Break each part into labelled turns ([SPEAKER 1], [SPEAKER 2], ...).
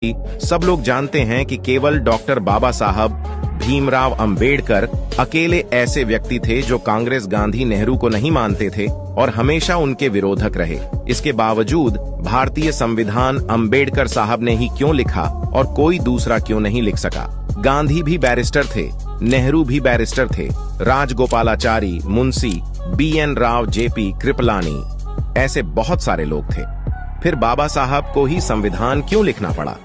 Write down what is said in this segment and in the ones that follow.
[SPEAKER 1] सब लोग जानते हैं कि केवल डॉक्टर बाबा साहब भीमराव अंबेडकर अकेले ऐसे व्यक्ति थे जो कांग्रेस गांधी नेहरू को नहीं मानते थे और हमेशा उनके विरोधक रहे। इसके बावजूद भारतीय संविधान अंबेडकर साहब ने ही क्यों लिखा और कोई दूसरा क्यों नहीं लिख सका। गांधी भी बैरिस्टर थे, नेहरू भी बैरिस्टर थे, राजगोपालाचारी, मुंशी, BN राव, JP कृपलानी, ऐसे बहुत सारे लोग थे। फिर बाबा साहब को ही संविधान क्यों लिखना पड़ा?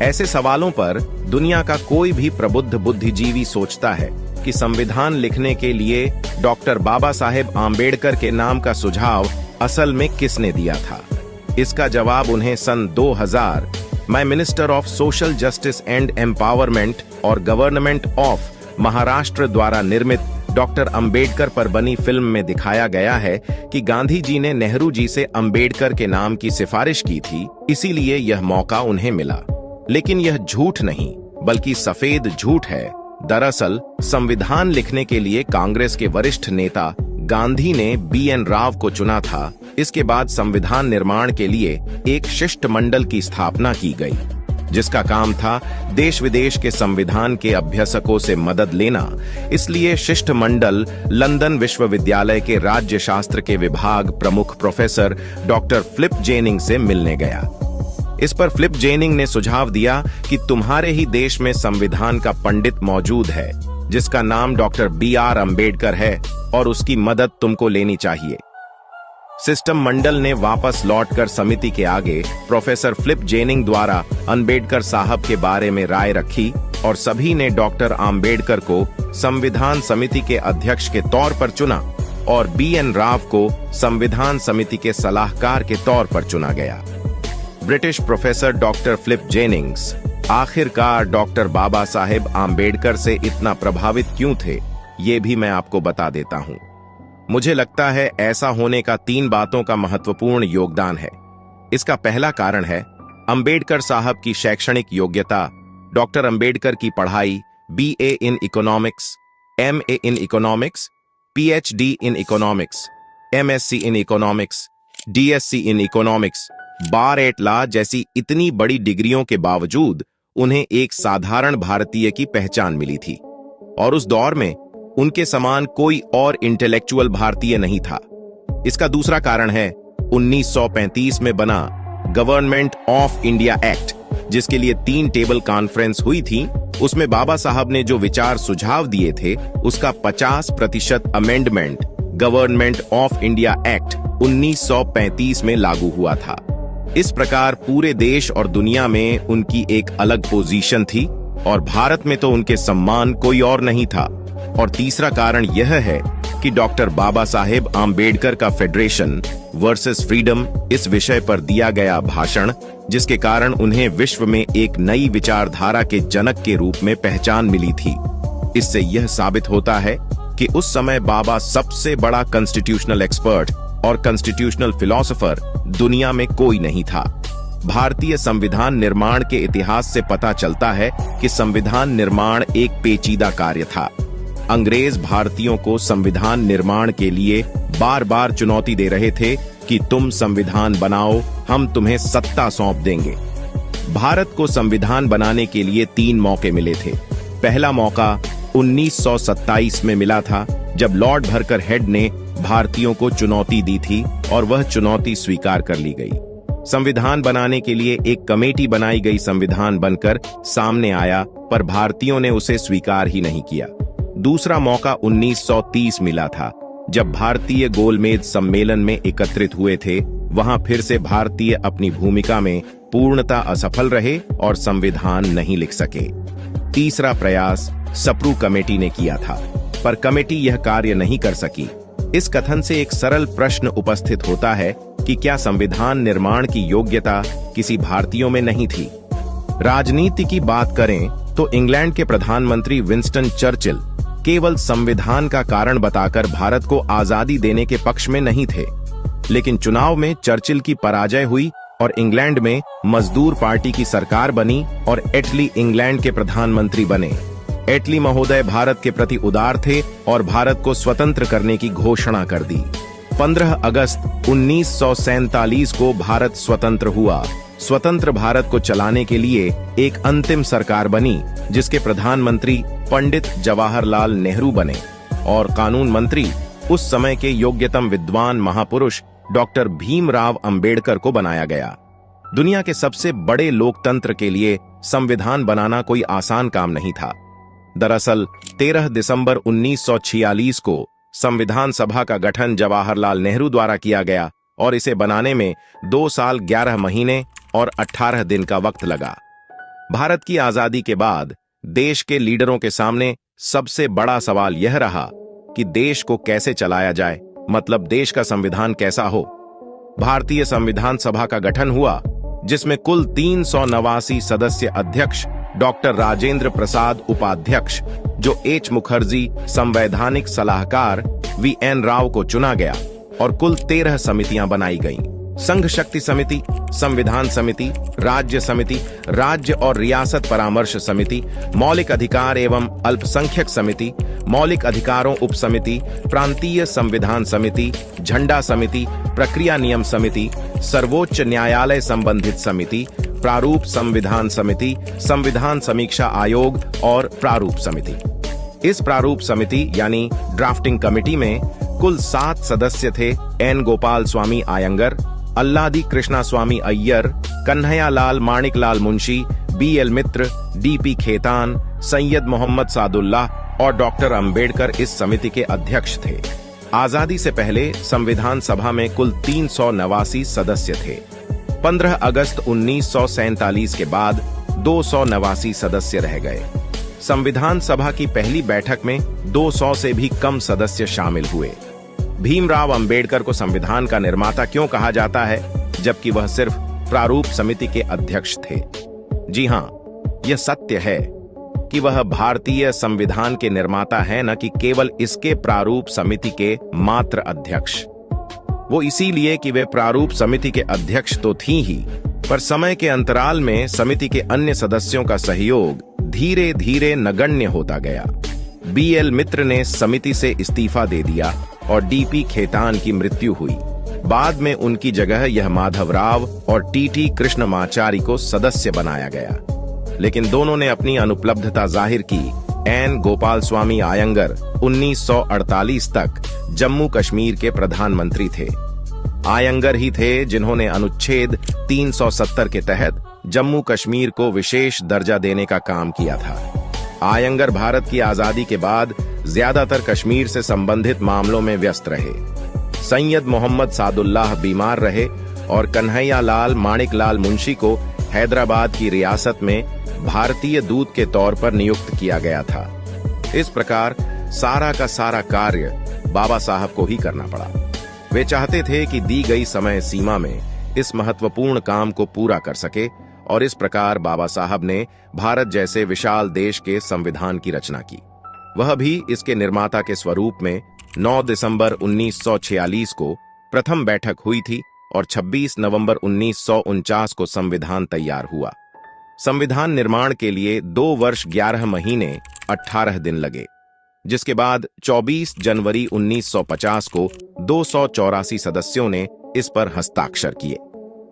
[SPEAKER 1] ऐसे सवालों पर दुनिया का कोई भी प्रबुद्ध बुद्धिजीवी सोचता है कि संविधान लिखने के लिए डॉक्टर बाबा साहेब आम्बेडकर के नाम का सुझाव असल में किसने दिया था। इसका जवाब उन्हें सन 2000 में minister of social justice and empowerment और गवर्नमेंट ऑफ महाराष्ट्र द्वारा निर्मित डॉक्टर अंबेडकर पर बनी फिल्म में दिखाया गया है कि गांधी जी ने नेहरू जी से अंबेडकर के नाम की सिफारिश की थी, इसीलिए यह मौका उन्हें मिला। लेकिन यह झूठ नहीं बल्कि सफेद झूठ है। दरअसल संविधान लिखने के लिए कांग्रेस के वरिष्ठ नेता गांधी ने BN राव को चुना था। इसके बाद संविधान निर्माण के लिए एक शिष्टमंडल की स्थापना की गई, जिसका काम था देश विदेश के संविधान के अभ्यासकों से मदद लेना। इसलिए शिष्टमंडल लंदन विश्वविद्यालय के राज्यशास्त्र के विभाग प्रमुख प्रोफेसर डॉक्टर फिलिप जेनिंग से मिलने गया। इस पर फिलिप जेनिंग ने सुझाव दिया कि तुम्हारे ही देश में संविधान का पंडित मौजूद है जिसका नाम डॉक्टर BR अंबेडकर है और उसकी मदद तुमको लेनी चाहिए। सिस्टम मंडल ने वापस लौटकर समिति के आगे प्रोफेसर फिलिप जेनिंग द्वारा अंबेडकर साहब के बारे में राय रखी और सभी ने डॉक्टर अंबेडकर को संविधान समिति के अध्यक्ष के तौर पर चुना और BN राव को संविधान समिति के सलाहकार के तौर पर चुना गया। British professor doctor Philip Jennings आखिरकार डॉक्टर बाबा साहेब आम्बेडकर से इतना प्रभावित क्यों थे, ये भी मैं आपको बता देता हूं। मुझे लगता है ऐसा होने का 3 बातों का महत्वपूर्ण योगदान है। इसका पहला कारण है अंबेडकर साहब की शैक्षणिक योग्यता। डॉक्टर अंबेडकर की पढ़ाई BA in economics, MA in economics, PhD in economics, MSc in economics, DSc in economics, bar at law जैसी इतनी बड़ी डिग्रियों के बावजूद उन्हें एक साधारण भारतीय की पहचान मिली थी और उस दौर में उनके समान कोई और इंटेलेक्चुअल भारतीय नहीं था। इसका दूसरा कारण है 1935 में बना गवर्नमेंट ऑफ इंडिया एक्ट, जिसके लिए 3 टेबल कॉन्फ्रेंस हुई थी। उसमें बाबा साहब ने जो विचार सुझाव दिए थे उसका 50% amendment government of India act 1935 में लागू हुआ था। इस प्रकार पूरे देश और दुनिया में उनकी एक अलग पोजीशन थी और भारत में तो उनके सम्मान कोई और नहीं था। और तीसरा कारण यह है कि डॉक्टर बाबा साहेब आम्बेडकर का फेडरेशन वर्सेस फ्रीडम इस विषय पर दिया गया भाषण, जिसके कारण उन्हें विश्व में एक नई विचारधारा के जनक के रूप में पहचान मिली थी। इससे यह साबित होता है कि उस समय बाबा सबसे बड़ा कॉन्स्टिट्यूशनल एक्सपर्ट और कॉन्स्टिट्यूशनल फिलोसोफर दुनिया में कोई नहीं था। भारतीय संविधान निर्माण के इतिहास से पता चलता है कि संविधान निर्माण एक पेचीदा कार्य था। अंग्रेज भारतीयों को संविधान निर्माण के लिए बार बार चुनौती दे रहे थे कि तुम संविधान बनाओ, हम तुम्हें सत्ता सौंप देंगे। भारत को संविधान बनाने के लिए 3 मौके मिले थे। पहला मौका 1927 में मिला था, जब लॉर्ड भरकर हेड ने भारतीयों को चुनौती दी थी और वह चुनौती स्वीकार कर ली गई। संविधान बनाने के लिए एक कमेटी बनाई गई, संविधान बनकर सामने आया, पर भारतीयों ने उसे स्वीकार ही नहीं किया। दूसरा मौका 1930 मिला था, जब भारतीय गोलमेज सम्मेलन में एकत्रित हुए थे। वहां फिर से भारतीय अपनी भूमिका में पूर्णतः असफल रहे और संविधान नहीं लिख सके। तीसरा प्रयास सप्रू कमेटी ने किया था, पर कमेटी यह कार्य नहीं कर सकी। इस कथन से एक सरल प्रश्न उपस्थित होता है कि क्या संविधान निर्माण की योग्यता किसी भारतीयों में नहीं थी? राजनीति की बात करें तो इंग्लैंड के प्रधानमंत्री विंस्टन चर्चिल केवल संविधान का कारण बताकर भारत को आजादी देने के पक्ष में नहीं थे, लेकिन चुनाव में चर्चिल की पराजय हुई और इंग्लैंड में मजदूर पार्टी की सरकार बनी और एटली इंग्लैंड के प्रधानमंत्री बने। एटली महोदय भारत के प्रति उदार थे और भारत को स्वतंत्र करने की घोषणा कर दी। 15 अगस्त 1947 को भारत स्वतंत्र हुआ स्वतंत्र भारत को चलाने के लिए एक अंतिम सरकार बनी, जिसके प्रधानमंत्री पंडित जवाहरलाल नेहरू बने और कानून मंत्री उस समय के योग्यतम विद्वान महापुरुष डॉक्टर भीमराव अंबेडकर को बनाया गया। दुनिया के सबसे बड़े लोकतंत्र के लिए संविधान बनाना कोई आसान काम नहीं था। दरअसल 13 दिसंबर 1946 को संविधान सभा का गठन जवाहरलाल नेहरू द्वारा किया गया और इसे बनाने में 2 साल 11 महीने और 18 दिन का वक्त लगा। भारत की आजादी के बाद देश के लीडरों के सामने सबसे बड़ा सवाल यह रहा कि देश को कैसे चलाया जाए, मतलब देश का संविधान कैसा हो। भारतीय संविधान सभा का गठन हुआ, जिसमें कुल 389 सदस्य अध्यक्ष डॉक्टर राजेंद्र प्रसाद उपाध्यक्ष, जो एच मुखर्जी संवैधानिक सलाहकार VN राव को चुना गया और कुल 13 समितियां बनाई गईं। संघ शक्ति समिति, संविधान समिति, राज्य समिति, राज्य और रियासत परामर्श समिति, मौलिक अधिकार एवं अल्पसंख्यक समिति, मौलिक अधिकारों उप समिति, प्रांतीय संविधान समिति, झंडा समिति, प्रक्रिया नियम समिति, सर्वोच्च न्यायालय संबंधित समिति, प्रारूप संविधान समिति, संविधान समीक्षा आयोग और प्रारूप समिति। इस प्रारूप समिति यानी ड्राफ्टिंग कमेटी में कुल 7 सदस्य थे। N गोपाल स्वामी आयंगर, अल्लादी कृष्णा स्वामी अय्यर, कन्हैयालाल माणिकलाल मुंशी, BL मित्र, DP खेतान, सैयद मोहम्मद सादुल्लाह और डॉक्टर अंबेडकर इस समिति के अध्यक्ष थे। आजादी से पहले संविधान सभा में कुल 389 सदस्य थे। 15 अगस्त 1947 के बाद 289 सदस्य रह गए। संविधान सभा की पहली बैठक में 200 से भी कम सदस्य शामिल हुए। भीमराव अंबेडकर को संविधान का निर्माता क्यों कहा जाता है, जबकि वह सिर्फ प्रारूप समिति के अध्यक्ष थे? जी हां, यह सत्य है कि वह भारतीय संविधान के निर्माता हैं, न कि केवल इसके प्रारूप समिति के मात्र अध्यक्ष। वो इसीलिए कि वे प्रारूप समिति के अध्यक्ष तो थी ही, पर समय के अंतराल में समिति के अन्य सदस्यों का सहयोग धीरे धीरे नगण्य होता गया। BL मित्र ने समिति से इस्तीफा दे दिया और DP खेतान की मृत्यु हुई। बाद में उनकी जगह यह माधवराव और TT कृष्णमाचारी को सदस्य बनाया गया, लेकिन दोनों ने अपनी अनुपलब्धता जाहिर की। N गोपाल स्वामी आयंगर 1948 तक जम्मू कश्मीर के प्रधानमंत्री थे। आयंगर ही थे जिन्होंने अनुच्छेद 370 के तहत जम्मू कश्मीर को विशेष दर्जा देने का काम किया था। आयंगर भारत की आजादी के बाद ज्यादातर कश्मीर से संबंधित मामलों में व्यस्त रहे। सैयद मोहम्मद सादुल्लाह बीमार रहे और कन्हैयालाल माणिकलाल मुंशी को हैदराबाद की रियासत में भारतीय दूत के तौर पर नियुक्त किया गया था। इस प्रकार सारा का सारा कार्य बाबा साहब को ही करना पड़ा। वे चाहते थे कि दी गई समय सीमा में इस महत्वपूर्ण काम को पूरा कर सके और इस प्रकार बाबा साहब ने भारत जैसे विशाल देश के संविधान की रचना की। वह भी इसके निर्माता के स्वरूप में 9 दिसंबर 1946 को प्रथम बैठक हुई थी और 26 नवंबर 1949 को संविधान तैयार हुआ। संविधान निर्माण के लिए 2 वर्ष 11 महीने 18 दिन लगे, जिसके बाद 24 जनवरी 1950 को 284 सदस्यों ने इस पर हस्ताक्षर किए।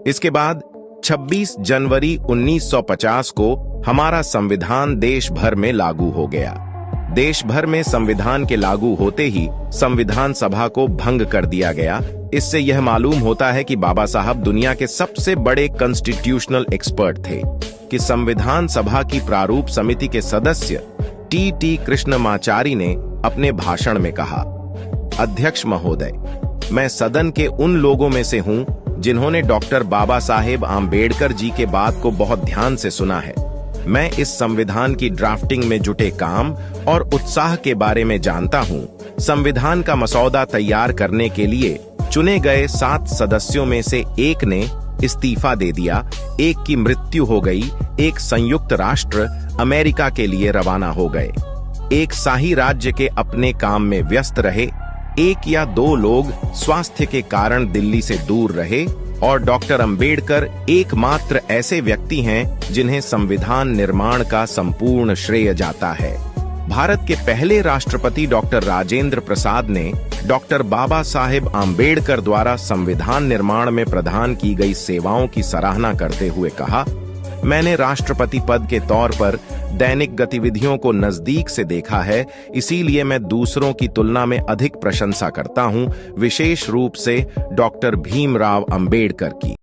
[SPEAKER 1] इसके बाद 26 जनवरी 1950 को हमारा संविधान देश भर में लागू हो गया। देश भर में संविधान के लागू होते ही संविधान सभा को भंग कर दिया गया। इससे यह मालूम होता है कि बाबा साहब दुनिया के सबसे बड़े कॉन्स्टिट्यूशनल एक्सपर्ट थे कि संविधान सभा की प्रारूप समिति के सदस्य TT कृष्णमाचारी ने अपने भाषण में कहा, अध्यक्ष महोदय, मैं सदन के उन लोगों में से हूं जिन्होंने डॉक्टर बाबा साहेब आम्बेडकर जी के बात को बहुत ध्यान से सुना है। मैं इस संविधान की ड्राफ्टिंग में जुटे काम और उत्साह के बारे में जानता हूं। संविधान का मसौदा तैयार करने के लिए चुने गए 7 सदस्यों में से एक ने इस्तीफा दे दिया, एक की मृत्यु हो गई, एक संयुक्त राष्ट्र अमेरिका के लिए रवाना हो गए, एक शाही राज्य के अपने काम में व्यस्त रहे, 1 या 2 लोग स्वास्थ्य के कारण दिल्ली से दूर रहे और डॉक्टर अंबेडकर एकमात्र ऐसे व्यक्ति हैं जिन्हें संविधान निर्माण का संपूर्ण श्रेय जाता है। भारत के पहले राष्ट्रपति डॉक्टर राजेंद्र प्रसाद ने डॉक्टर बाबा साहेब आम्बेडकर द्वारा संविधान निर्माण में प्रदान की गई सेवाओं की सराहना करते हुए कहा, मैंने राष्ट्रपति पद के तौर पर दैनिक गतिविधियों को नजदीक से देखा है, इसीलिए मैं दूसरों की तुलना में अधिक प्रशंसा करता हूं, विशेष रूप से डॉक्टर भीमराव अंबेडकर की।